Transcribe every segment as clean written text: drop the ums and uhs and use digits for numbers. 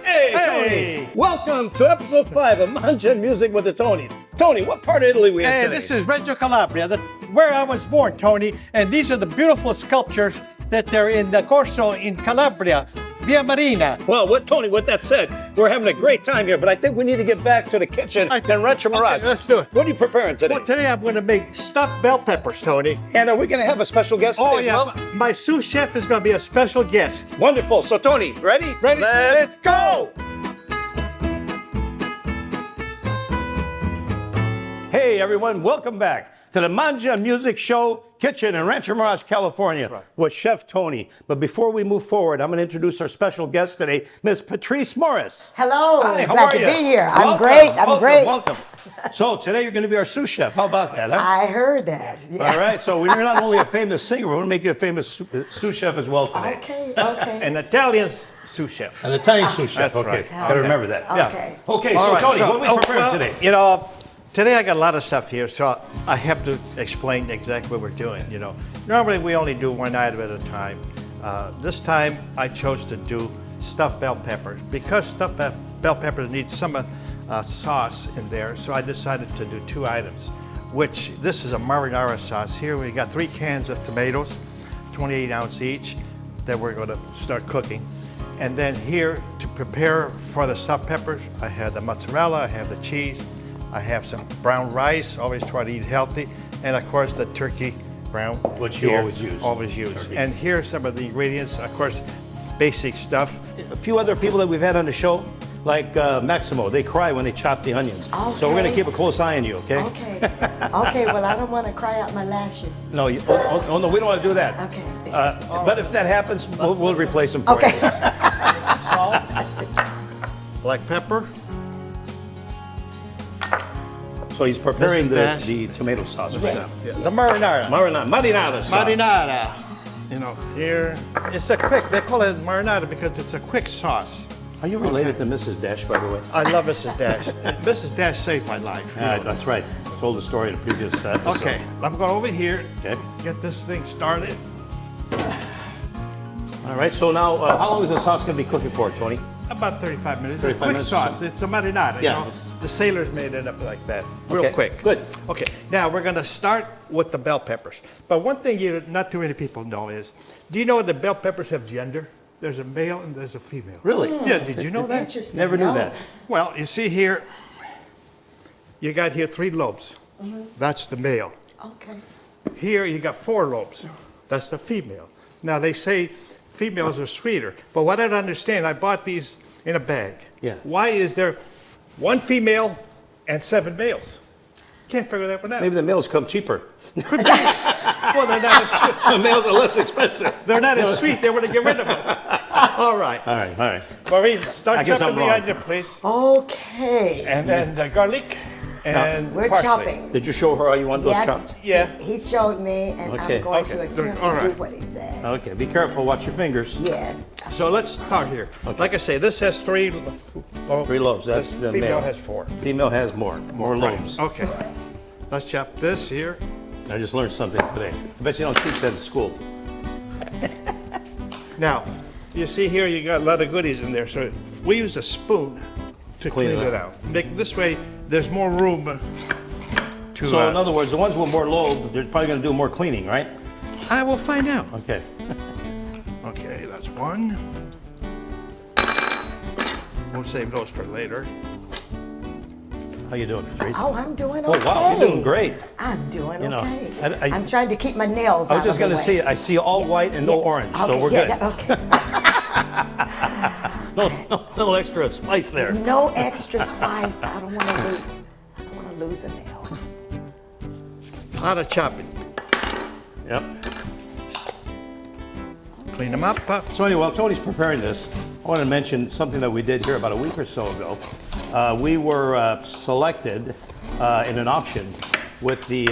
Hey! Welcome to episode 5 of Mangia Music with the Tonys. Tony, what part of Italy we in today? This is Reggio Calabria, where I was born, Tony. And these are the beautiful sculptures that they're in the Corso in Calabria, Via Marina. Well, Tony, with that said, we're having a great time here, but I think we need to get back to the kitchen and Rancho Mirage. Okay, let's do it. What are you preparing today? Well, today I'm going to make stuffed bell peppers, Tony. And are we going to have a special guest today as well? My sous chef is going to be a special guest. Wonderful. So, Tony, ready? Ready? Let's go! Hey, everyone. Welcome back to the Mangia Music Show Kitchen in Rancho Mirage, California, with Chef Tony. But before we move forward, I'm going to introduce our special guest today, Ms. Patrice Morris. Hello. Hi, how glad are to you? be here. I'm Welcome, great. I'm welcome, great. Welcome. So today you're going to be our sous chef. How about that, huh? I heard that. Yeah. All right. So you're not only a famous singer, we're going to make you a famous sous chef as well today. Okay. Okay. An Italian sous chef. An Italian sous chef. That's Okay. right. Got to remember that. Okay. Yeah. Okay. All So right, Tony, what are we preparing today? You know, today I got a lot of stuff here, so I have to explain exactly what we're doing. You know, normally we only do one item at a time. This time I chose to do stuffed bell peppers because stuffed bell peppers need some sauce in there. So I decided to do 2 items. Which this is a marinara sauce. Here we got 3 cans of tomatoes, 28 ounce each, that we're going to start cooking. And then here to prepare for the stuffed peppers, I have the mozzarella, I have the cheese. I have some brown rice, always try to eat healthy, and of course the turkey brown. Which you always use. Always use. Turkey. And here's some of the ingredients, of course, basic stuff. A few other people that we've had on the show, like Maximo, they cry when they chop the onions. So we're going to keep a close eye on you, okay? Okay. Okay. Well, I don't want to cry out my lashes. No, oh, no, we don't want to do that. Okay. But if that happens, we'll replace them for Okay. you. Salt, black pepper. So he's preparing This is the tomato sauce right now. Yes. The marinara. Marinara sauce. Marinara. You know, here, it's a quick, they call it marinara because it's a quick sauce. Are you related to Mrs. Dash, by the way? I love Mrs. Dash. Mrs. Dash saved my life. you know. That's right. I told the story in a previous episode. Okay, I'm going over here, Okay. get this thing started. All right. So now, how long is the sauce going to be cooking for, Tony? About 35 minutes. 35 It's a quick minutes or sauce. so. It's a marinara. Yeah. You know? The sailors made it up like that, real Okay, quick. good. Okay, now we're gonna start with the bell peppers. But one thing not too many people know is, do you know that bell peppers have gender? There's a male and there's a female. Really? Yeah, did you know that? Interesting. Never knew No. that. Well, you see here, you got here 3 lobes. That's the male. Okay. Here you got 4 lobes. That's the female. Now they say females are sweeter, but what I don't understand, I bought these in a bag. Yeah. Why is there 1 female and 7 males? Can't figure that one out. Maybe the males come cheaper. Well, they're not as sweet. The males are less expensive. They're not as sweet. They want to get rid of them. All right. All right. All right. Maurice, I start guess chopping I'm the wrong. onion, please. Okay. And then the garlic and We're parsley. chopping. Did you show her how you want those Yeah, chopped? Yeah. He showed me, and Okay. I'm going Okay. to attempt All to do right. what he said. Okay. Be careful. Watch your fingers. Yes. So let's start here. Okay. Like I say, this has 3. 3 lobes. That's the female male. has 4. Female has more lobes. Okay. Let's chop this here. I just learned something today. I bet you don't teach that in school. Now, you see here you got a lot of goodies in there, so we use a spoon to Clean clean it it out. This way, there's more room to. So in other words, the ones with more lobe, they're probably going to do more cleaning, right? I will find out. Okay. Okay, that's 1. We'll save those for later. How you doing, Patrice? Oh, I'm doing Oh, okay. wow, you're doing great. I'm doing You know, okay. I- I'm trying to keep my nails I out was just of the going to way. say, I see all white and no orange, so Okay, we're yeah, good. Okay. No little extra spice there. No extra spice. I don't want to lose. I don't want to lose a nail. A lot of chopping. Yep. Clean them up. So anyway, while Tony's preparing this, I want to mention something that we did here about a week or so ago. We were selected in an auction with the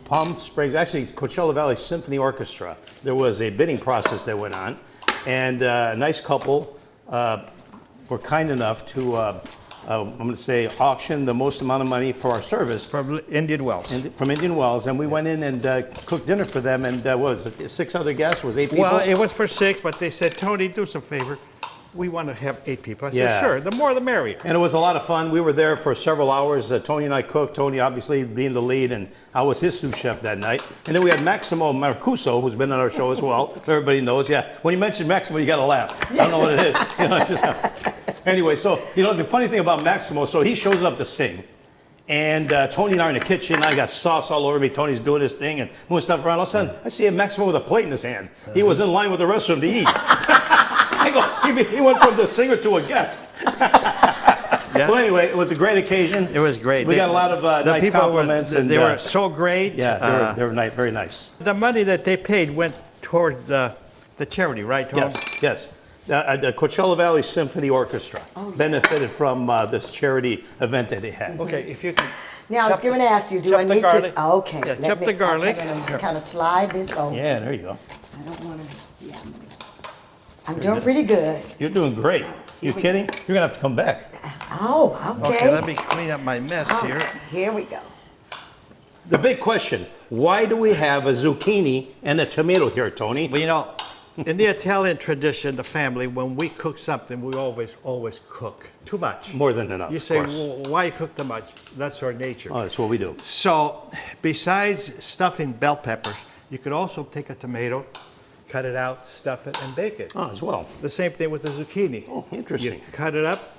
Palm Springs, actually Coachella Valley Symphony Orchestra. There was a bidding process that went on, and a nice couple were kind enough to I'm going to say, auctioned the most amount of money for our service From Indian Wells. from Indian Wells, and we went in and cooked dinner for them, and what was it, 6 other guests? Was 8 people? Well, it was for 6, but they said, Tony, do us a favor. We want to have 8 people. I said, Yeah. sure, the more the merrier. And it was a lot of fun. We were there for several hours. Tony and I cooked. Tony obviously being the lead, and I was his sous chef that night. And then we had Maximo Marcuso, who's been on our show as well. Everybody knows. Yeah, when you mention Maximo, you got to laugh. I don't know what it is. You know, it's just anyway. So the funny thing about Maximo, so he shows up to sing. And Tony and I are in the kitchen. I got sauce all over me. Tony's doing his thing and moving stuff around. All of a sudden, I see a Maximo with a plate in his hand. He was in line with the rest of them to eat. I go, he went from the singer to a guest. Yeah. Well, anyway, it was a great occasion. It was great. We got a lot of nice compliments. They were so great. Yeah, they were very nice. The money that they paid went towards the charity, right, Tom? Yes. The Coachella Valley Symphony Orchestra benefited from this charity event that they had. Okay, if you can. Now, I was going to ask you, do I chop the need garlic. to? Okay. Yeah, chop the garlic. I'm going to kind of slide this over. Yeah, there you go. I don't want to. Yeah. I'm doing pretty good. You're doing great. You kidding? You're gonna have to come back. Oh, okay. Okay, let me clean up my mess here. Okay, here we go. The big question: why do we have a zucchini and a tomato here, Tony? Well, in the Italian tradition, the family, when we cook something, we always cook too much. More than enough. You of say, course. well, why cook too much? That's our nature. Oh, that's what we do. So, besides stuffing bell peppers, you could also take a tomato, cut it out, stuff it, and bake it. Oh, as well. The same thing with the zucchini. Oh, interesting. You cut it up,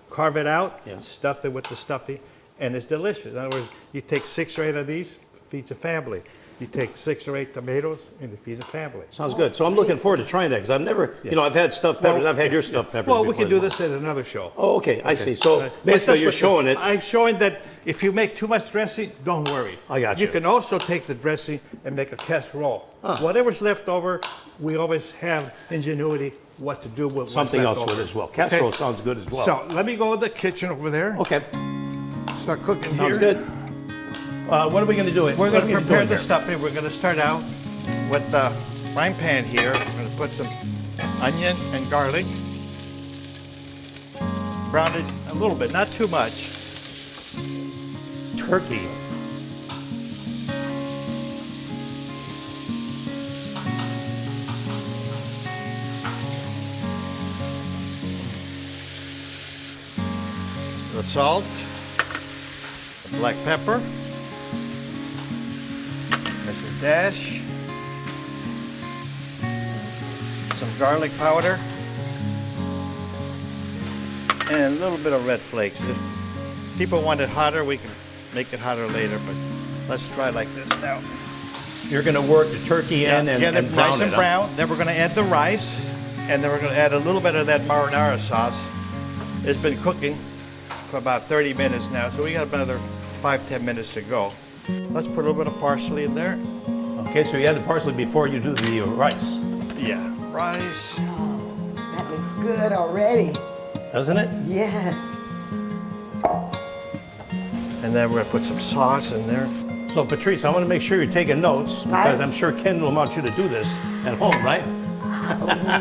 carve it out, Yeah. stuff it with the stuffing, and it's delicious. In other words, you take 6 or 8 of these, feeds a family. You take 6 or 8 tomatoes, and it feeds a family. Sounds good. So I'm looking forward to trying that because I've never, I've had stuffed peppers. I've had your stuffed peppers Well, before. we can as do well. this at another show. Oh, okay. I see. So But basically, you're that's what showing it. I'm showing that if you make too much dressing, don't worry. I got you. You can also take the dressing and make a casserole. Whatever's left over, we always have ingenuity what to do with what's Something left else with over. it as well. Casserole Okay. sounds good as well. So let me go to the kitchen over there. Okay. Start cooking Sounds here. good. What are we going to do? We're What going are we to gonna prepare do the here? stuffing. We're going to start out with the frying pan here. We're going to put some onion and garlic. Brown it a little bit, not too much. Turkey. The salt, the black pepper, just a dash, some garlic powder, and a little bit of red flakes. If people want it hotter, we can make it hotter later, but let's try like this now. You're going to work the turkey in Get and it brown nice it. and brown. Then we're going to add the rice, and then we're going to add a little bit of that marinara sauce. It's been cooking for about 30 minutes now, so we got another 5-10 minutes to go. Let's put a little bit of parsley in there. Okay, so you add the parsley before you do the rice, Yeah, rice. Oh, that looks good already. doesn't it? Yes. And then we're going to put some sauce in there. So, Patrice, I want to make sure you're taking notes because I'm sure Ken will want you to do this at home, right?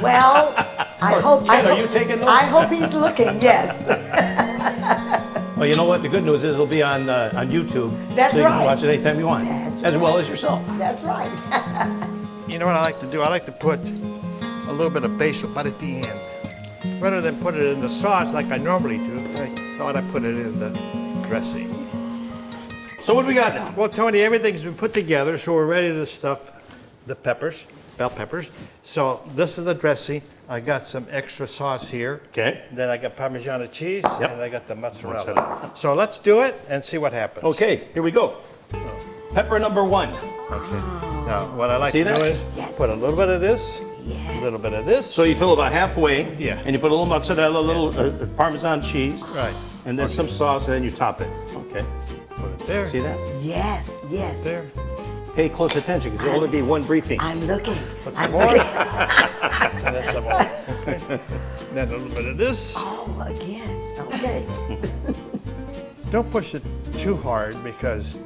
Well, I hope. Ken, are you taking notes? I hope he's looking. Yes. Well, you know what? The good news is it'll be on YouTube. That's so you can right. watch it anytime you want, That's as right. well as yourself. That's right. You know what I like to do? I like to put a little bit of basil right at the end. Rather than put it in the sauce like I normally do, I thought I'd put it in the dressing. So what do we got now? Well, Tony, everything's been put together, so we're ready to stuff the peppers, bell peppers. So this is the dressing. I got some extra sauce here. Okay. Then I got Parmigiano cheese, Yep. and I got the mozzarella. Mozzarella. So let's do it and see what happens. Okay, here we go. Pepper number 1. Okay. Now, what I like See to do that? is Yes. put a little bit of this, a little bit of this. So you fill about halfway, Yeah. and you put a little mozzarella, a little Parmesan cheese, Right. and then some sauce, and then you top it. Okay. Put it there. See that? Yes. Yes. There. Pay close attention because there'll only be one briefing. I'm looking. Put I'm some more. looking. And then some more. Okay. Then a little bit of this. Oh, again. Okay. Don't push it too hard because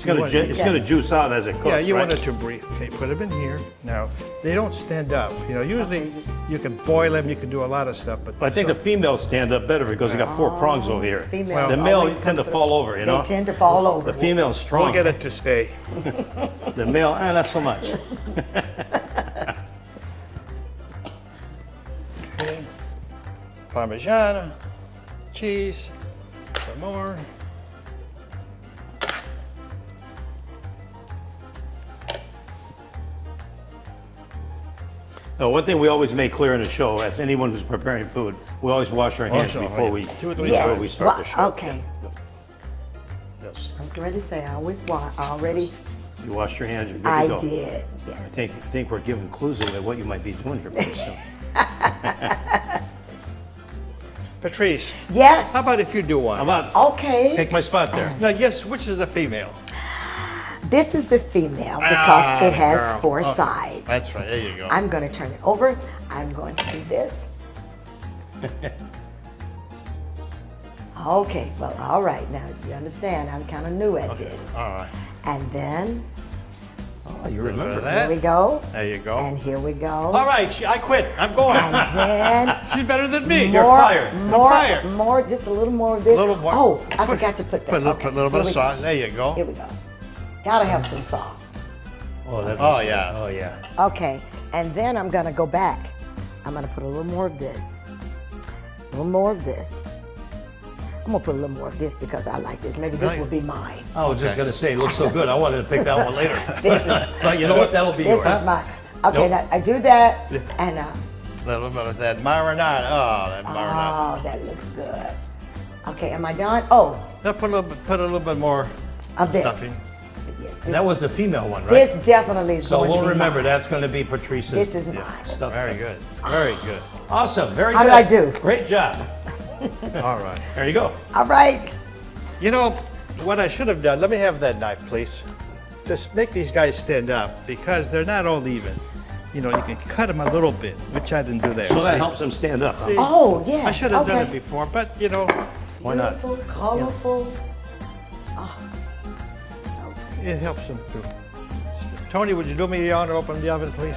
It's gonna juice out as it cooks, Yeah, you right? want it to breathe. Okay, put them in here. Now, they don't stand up. You know, usually you can boil them, you can do a lot of stuff, but I think the females stand up better because they got 4 prongs over here. Females The male always tend to come fall over, you know? They tend to fall over. The female's strong. we'll get it to stay. The male, not so much. Okay. Parmigiana, cheese, some more. One thing we always make clear in the show, as anyone who's preparing food, we always wash our hands Also, before we, 2 or 3 Yes. before we start the show. Okay. Yes. I was ready to say, I always wash. Already, You washed your hands, you're good to I go. did. I Yes. think we're giving clues away what you might be doing here pretty soon. Patrice, Yes. how about if you do one? How about Okay. take my spot there? Now, guess which is the female? This is the female because it has girl. 4 Okay. sides. That's right, there you go. I'm going to turn it over. I'm going to do this. Okay, well, all right. Now, you understand, I'm kind of new at this. All right, And then, Oh, you look remember at that? here we that. go. There you go. And here we go. All right, I quit. I'm going. And then, She's better than me. You're fired. More, fired. more, just a little more of this. Little more. Oh, I forgot to put that. Put a Okay, little bit of here we sauce. go. There you go. Here we go. Gotta have some sauce. Oh, that Oh, looks good. yeah. Oh, yeah. Okay, and then I'm gonna go back. I'm gonna put a little more of this. A little more of this. I'm gonna put a little more of this because I like this. Maybe this Right. will be mine. I was just gonna say, it looks so good. I wanted to pick that one later. This is, But you know what? That'll be this yours. is mine. Okay, Nope. now I do that, and A little bit of that marinade. Oh, that marinade. oh, that looks good. Okay, am I done? Oh, Now put a little bit more of this. stuffing. Yes, And that was the female one, right? this definitely is So going to we'll be remember mine. that's going to be Patrice's This is mine. stuff. Very good. Very good. Awesome. Very How good. did I do? Great job. All right. There you go. All right. You know what I should have done? Let me have that knife, please. Just make these guys stand up because they're not all even. You know, you can cut them a little bit, which I didn't do there. So that See? helps them stand up. Huh? Oh, yes. I should have okay. done it before, but you know, Why not? Beautiful, colorful. it helps them too. Tony, would you do me the honor to open the oven, please?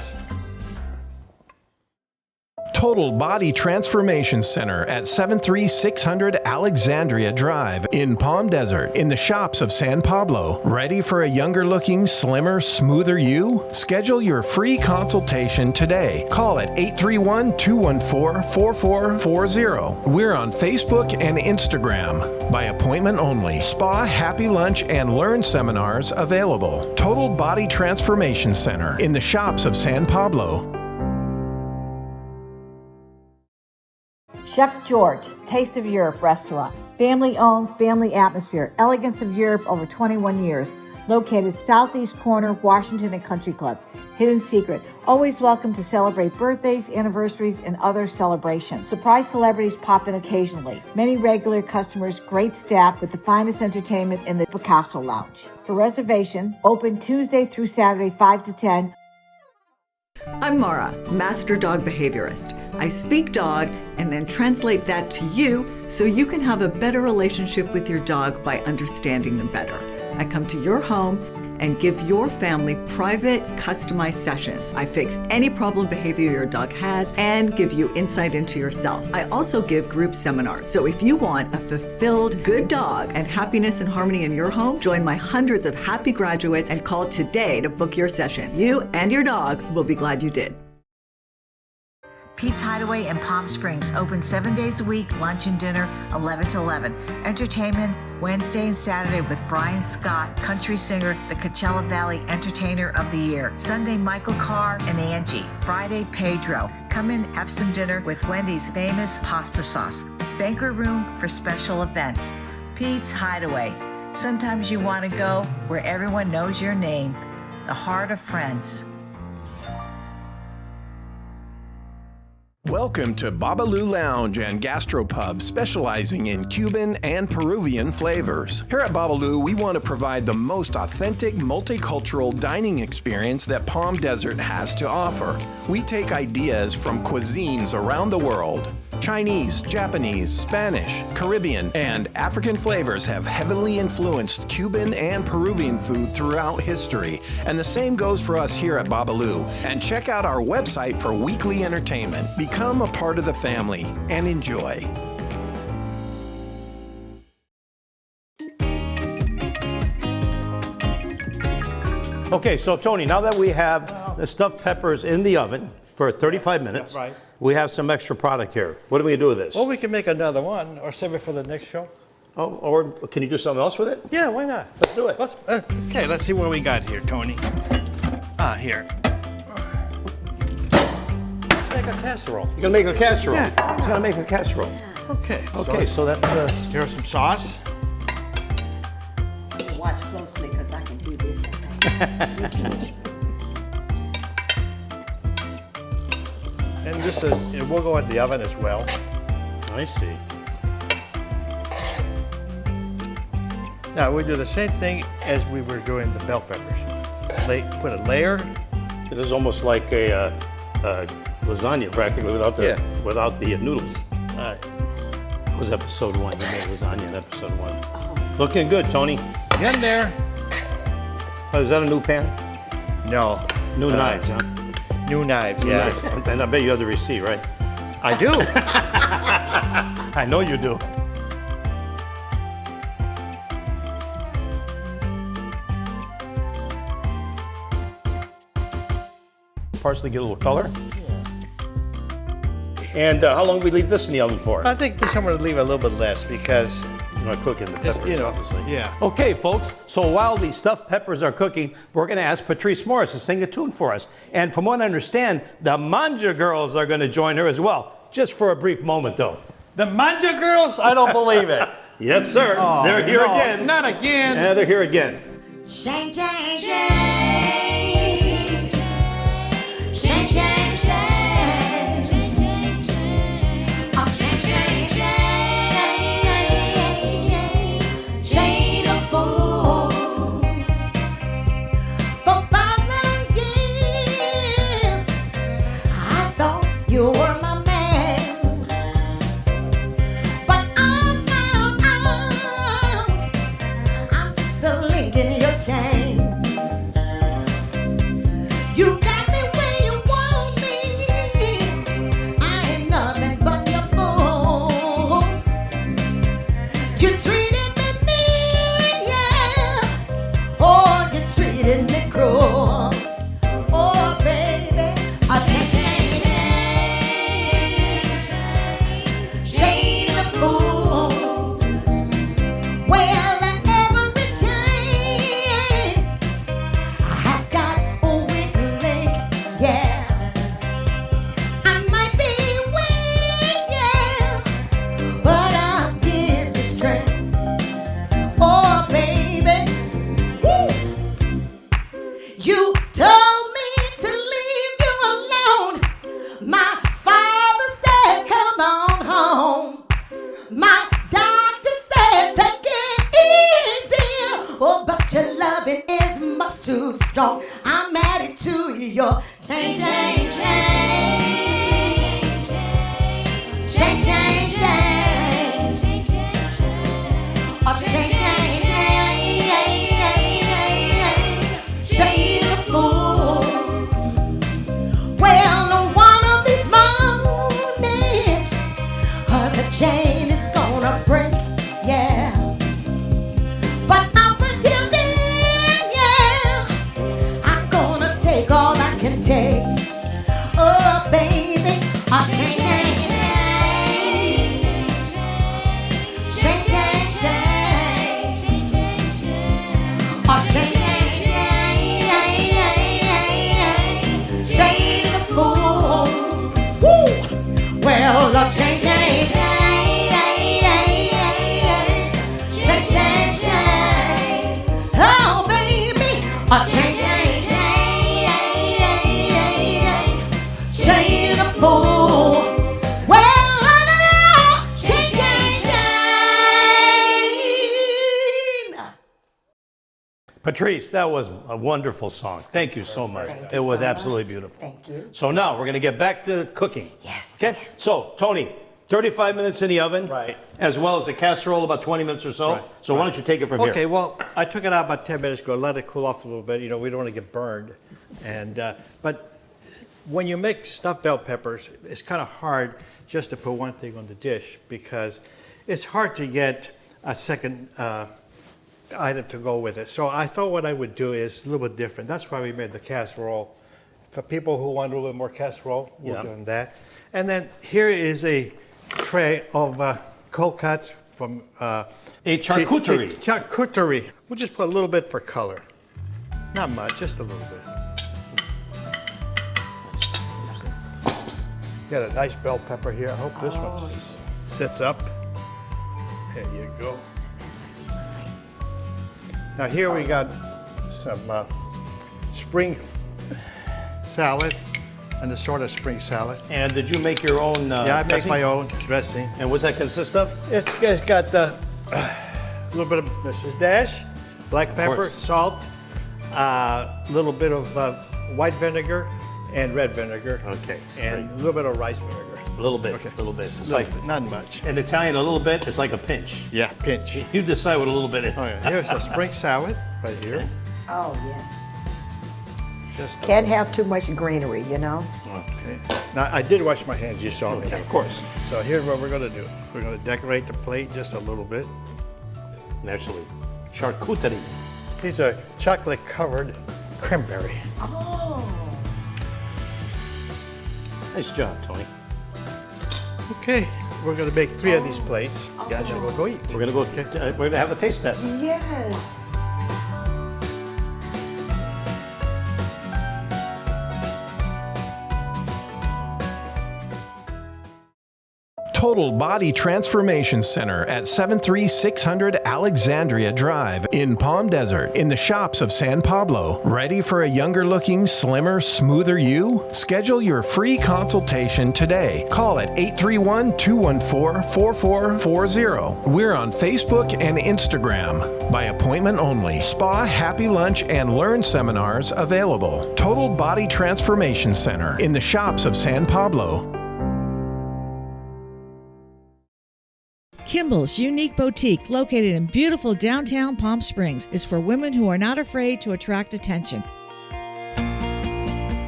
Total Body Transformation Center at 73600 Alexandria Drive in Palm Desert in the shops of San Pablo. Ready for a younger looking, slimmer, smoother you? Schedule your free consultation today. Call at 831-214-4440. We're on Facebook and Instagram. By appointment only. Spa, happy lunch, and learn seminars available. Total Body Transformation Center in the shops of San Pablo. Chef George, Taste of Europe restaurant. Family owned, family atmosphere. Elegance of Europe over 21 years. Located southeast corner, Washington and Country Club. Hidden secret. Always welcome to celebrate birthdays, anniversaries, and other celebrations. Surprise celebrities pop in occasionally. Many regular customers, great staff with the finest entertainment in the Picasso Lounge. For reservation, open Tuesday through Saturday 5 to 10. I'm Mara, Master Dog Behaviorist. I speak dog and then translate that to you so you can have a better relationship with your dog by understanding them better. I come to your home and give your family private, customized sessions. I fix any problem behavior your dog has and give you insight into yourself. I also give group seminars. So if you want a fulfilled, good dog and happiness and harmony in your home, join my hundreds of happy graduates and call today to book your session. You and your dog will be glad you did. Pete's Hideaway in Palm Springs, open 7 days a week, lunch and dinner, 11 to 11. Entertainment Wednesday and Saturday with Brian Scott, country singer, the Coachella Valley Entertainer of the Year. Sunday, Michael Carr and Angie. Friday, Pedro. Come in, have some dinner with Wendy's famous pasta sauce. Banquet room for special events. Pete's Hideaway. Sometimes you want to go where everyone knows your name. The Heart of Friends. Welcome to Babalu Lounge and Gastropub, specializing in Cuban and Peruvian flavors. Here at Babalu, we want to provide the most authentic, multicultural dining experience that Palm Desert has to offer. We take ideas from cuisines around the world. Chinese, Japanese, Spanish, Caribbean, and African flavors have heavily influenced Cuban and Peruvian food throughout history, and the same goes for us here at Babalu. And check out our website for weekly entertainment. Become a part of the family and enjoy. Okay, so Tony, now that we have the stuffed peppers in the oven for 35 minutes, right. we have some extra product here. What do we do with this? Well, we can make another one or save it for the next show. Oh, or can you do something else with it? Yeah, why not? Let's do it. Okay, let's see what we got here, Tony. Here. Let's make a casserole. You're gonna make a casserole. Yeah. He's gonna make a casserole. Okay. Okay, so that's Here's some sauce. Watch closely because I can do this. And this is, it will go in the oven as well. I see. Now we do the same thing as we were doing the bell peppers. Put a layer. It is almost like a lasagna, practically, without the noodles. It was episode 1. You made lasagna in episode 1. Looking good, Tony. Get in there. Oh, is that a new pan? No. New knives, huh? New knives, New yeah. knives. And I bet you have the receipt, right? I do. I know you do. Parsley get a little color. And how long do we leave this in the oven for? I think this I'm going to leave a little bit less because You're not cooking the it's, peppers, obviously. yeah. Okay, folks, so while the stuffed peppers are cooking, we're going to ask Patrice Morris to sing a tune for us. And from what I understand, the Mangia girls are going to join her as well, just for a brief moment, though. The Mangia girls? I don't believe it. Yes, sir. Oh, they're here no, again. Not again. Yeah, they're here again. Shake, shake, shake. Shake, shake, shake. Oh, shake, shake, shake. Shake a fool. For 5 years, I thought you were my man. But I found out I'm just a link in your chain. You got me where you want me. I ain't nothing but your fool. You treated me mean, yeah. Oh, you treated me cruel. Oh, baby, I shade a fool. Well, every chain has got a weak link, yeah. I might be weak, yeah, but I'll give you strength. Oh, baby, woo. You told me to leave you alone. My father said, come on home. My doctor said, take it easy. Oh, but your loving is much too strong. I'm married to your chain, chain, chain. Chain, chain, chain. Oh, chain, chain, chain. Chain a fool. Well, one of these mornings, the chain is gonna break, yeah. But up until then, yeah, I'm gonna take all I can take. Oh, baby, I chain, chain, chain, chain, chain. Oh, chain, chain, chain a fool. Woo! Well, chain, chain, chain, chain, chain. Oh, baby, chain, chain, chain a fool. Well, chain, chain, chain. Patrice, that was a wonderful song. Thank you so much. Thank It you was so absolutely much. beautiful. Thank you. So now we're going to get back to cooking. Yes. Okay. So, Tony, 35 minutes in the oven. Right. As well as the casserole, about 20 minutes or so. Right, So why don't you take it from here? Okay, well, I took it out about 10 minutes ago, let it cool off a little bit. You know, we don't want to get burned. And but when you make stuffed bell peppers, it's kind of hard just to put one thing on the dish because it's hard to get a second item to go with it. So I thought what I would do is a little bit different. That's why we made the casserole. For people who want a little bit more casserole, we're doing that. And then here is a tray of cold cuts from A charcuterie. Charcuterie. We'll just put a little bit for color. Not much, just a little bit. Got a nice bell pepper here. I hope this one sits up. There you go. Now here we got some spring salad, and assorted spring salad. And did you make your own Yeah, I make dressing? my own dressing. And what's that consist of? It's got a little bit of Mrs. Dash, black pepper, course. salt, a little bit of white vinegar and red vinegar. Okay, And a little bit of rice vinegar. A little bit, Okay. a little bit. It's Little like, bit, not much. in Italian, a little bit, it's like a pinch. Yeah, pinch. You decide what a little bit is. Oh yeah, here's a spring salad right here. Oh, yes. Just a Can't have too much greenery, you know? Okay. Now, I did wash my hands, you saw me. Of course. So here's what we're gonna do. We're gonna decorate the plate just a little bit. Naturally. Charcuterie. These are chocolate covered cranberry. Nice job, Tony. Okay, we're gonna make 3 of these plates. Gotcha. And we'll go eat. We're gonna go. We're gonna have a taste test. Yes. Total Body Transformation Center at 73600 Alexandria Drive in Palm Desert in the shops of San Pablo. Ready for a younger looking, slimmer, smoother you? Schedule your free consultation today. Call at 831-214-4440. We're on Facebook and Instagram. By appointment only. Spa, happy lunch, and learn seminars available. Total Body Transformation Center in the shops of San Pablo. Kimball's unique boutique, located in beautiful downtown Palm Springs, is for women who are not afraid to attract attention.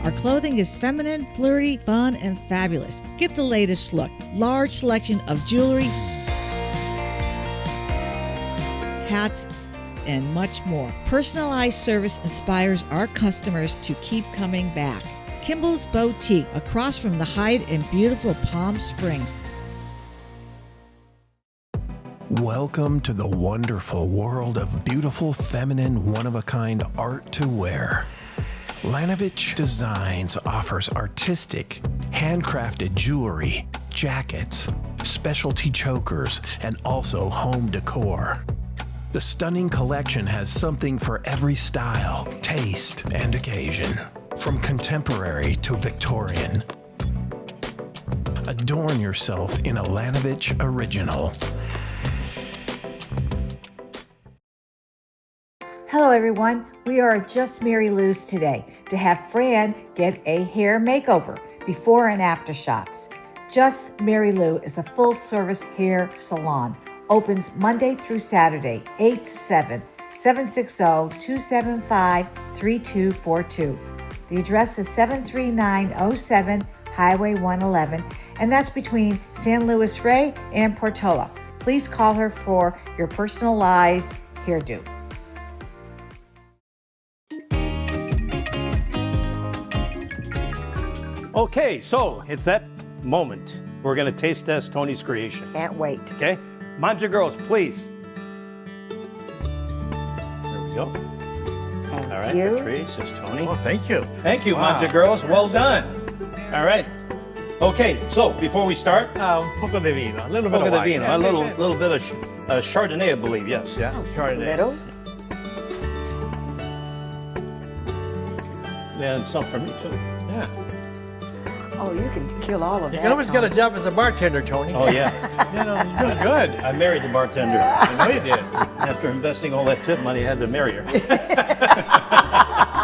Our clothing is feminine, flirty, fun, and fabulous. Get the latest look. Large selection of jewelry, hats, and much more. Personalized service inspires our customers to keep coming back. Kimball's Boutique, across from the Hyde in beautiful Palm Springs. Welcome to the wonderful world of beautiful, feminine, one-of-a-kind art to wear. Lanovich Designs offers artistic, handcrafted jewelry, jackets, specialty chokers, and also home decor. The stunning collection has something for every style, taste, and occasion. From contemporary to Victorian. Adorn yourself in a Lanovich original. Hello everyone, we are at Just Mary Lou's today to have Fran get a hair makeover, before and after shots. Just Mary Lou is a full-service hair salon. Opens Monday through Saturday, 8 to 7, 760-275-3242. The address is 73907 Highway 111, and that's between San Luis Rey and Portola. Please call her for your personalized hairdo. Okay, so it's that moment. We're gonna taste test Tony's creations. Can't wait. Okay? Mangia girls, please. There we go. Thank All right, you. Patrice, there's Tony. Oh, thank you. Thank you, Wow. Mangia girls. Well done. All right. Okay, so before we start, Poco de vino, a little bit Poco of de wine. vino, a little bit of Chardonnay, I believe. Yes. Yeah, Chardonnay. Little. And some for me too. Yeah. Oh, you can kill all of You that. can always get a Tony. job as a bartender, Tony. Oh yeah. You know, you're doing good. I married the bartender. I know you did. After investing all that tip money, I had to marry her.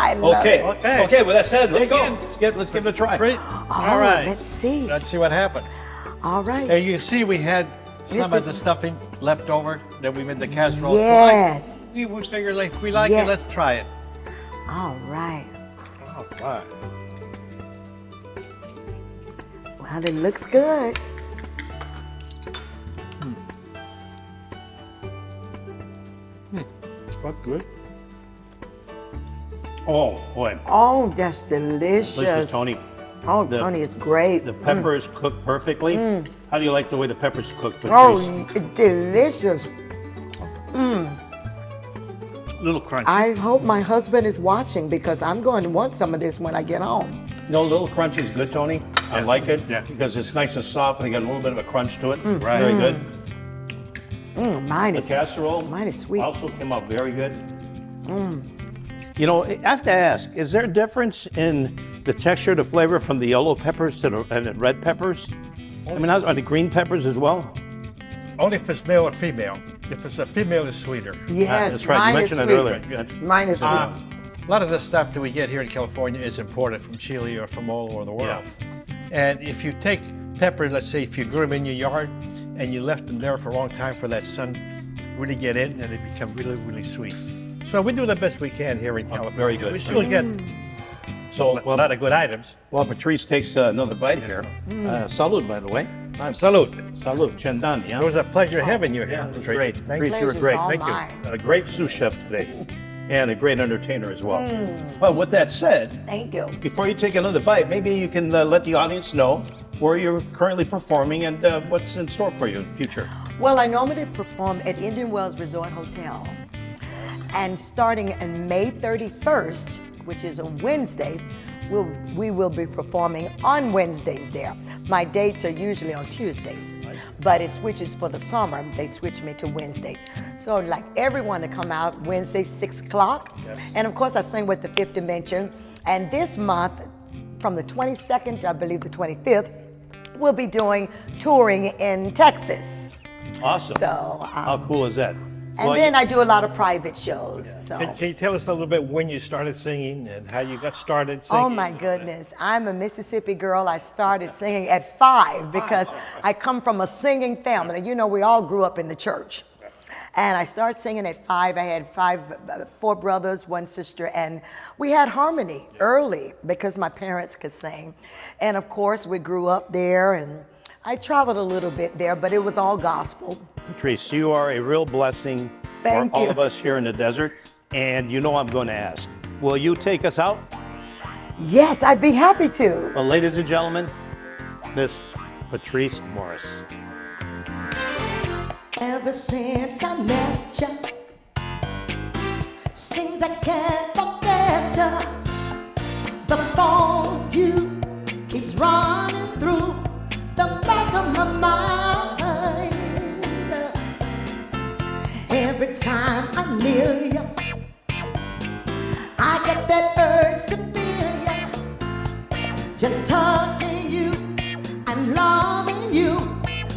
I love Okay. it. Okay. With that said, let's Dig go. in. Let's give it a try. Great. Oh, All right. let's see. Let's see what happens. All right. And you see we had some of the stuffing left over that we made the casserole. Yes. We figured like we like Yes. it, let's try it. All right. All right. Well, it looks good. That's good. Oh, boy. Oh, that's delicious. Delicious, Tony. Oh, The- Tony is great. The peppers cooked perfectly. How do you like the way the peppers cooked, Oh, Patrice? delicious. Little crunchy. I hope my husband is watching because I'm going to want some of this when I get home. No, little crunch is good, Tony. I like it Yeah. because it's nice and soft and they got a little bit of a crunch to it. Right. Very good. Mine The is casserole mine is sweet. also came out very good. You know, I have to ask, is there a difference in the texture, the flavor from the yellow peppers to the red peppers? I mean, are the green peppers as well? Only if it's male or female. If it's a female, it's sweeter. Yes, that's right. You mine mentioned is that sweet. earlier. Mine is sweet. A lot of the stuff that we get here in California is imported from Chile or from all over the world. And if you take peppers, let's say if you grew them in your yard and you left them there for a long time for that sun really get in, and they become really, really sweet. So we do the best we can here in California. very good. We still get So, a lot of good items. while Patrice takes another bite here, salud, by the way. Salute. Salud, chendani, It yeah? was a pleasure having you here. Yeah, it was Patrice. great. Thank you. Patrice, you were Pleasure's great. all Thank you. mine. A great sous chef today and a great entertainer as well. Well, with that said, Thank you. before you take another bite, maybe you can let the audience know where you're currently performing and what's in store for you in the future. Well, I normally perform at Indian Wells Resort Hotel. And starting on May 31st, which is a Wednesday, we will be performing on Wednesdays there. My dates are usually on Tuesdays, but it switches for the summer. They switch me to Wednesdays. So I'd like everyone to come out Wednesday, 6 o'clock. And of course, I sing with the Fifth Dimension. And this month, from the 22nd, I believe the 25th, we'll be touring in Texas. Awesome. So, How cool is that? and then I do a lot of private shows. So. Can you tell us a little bit when you started singing and how you got started singing? Oh my goodness. I'm a Mississippi girl. I started singing at 5 because I come from a singing family. You know, we all grew up in the church. And I started singing at 5. I had 4 brothers, 1 sister, and we had harmony early because my parents could sing. And of course, we grew up there, and I traveled a little bit there, but it was all gospel. Patrice, you are a real blessing Thank for all you. of us here in the desert. And you know I'm going to ask, will you take us out? Yes, I'd be happy to. Well, ladies and gentlemen, Miss Patrice Morris. Ever since I met you, seems I can't forget you. The thought of you keeps running through the back of my mind. Every time I'm near you, I get that urge to feel you. Just touching you and loving you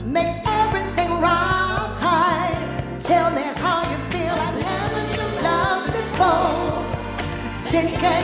makes everything right. Tell me how you feel. I haven't loved before. Then can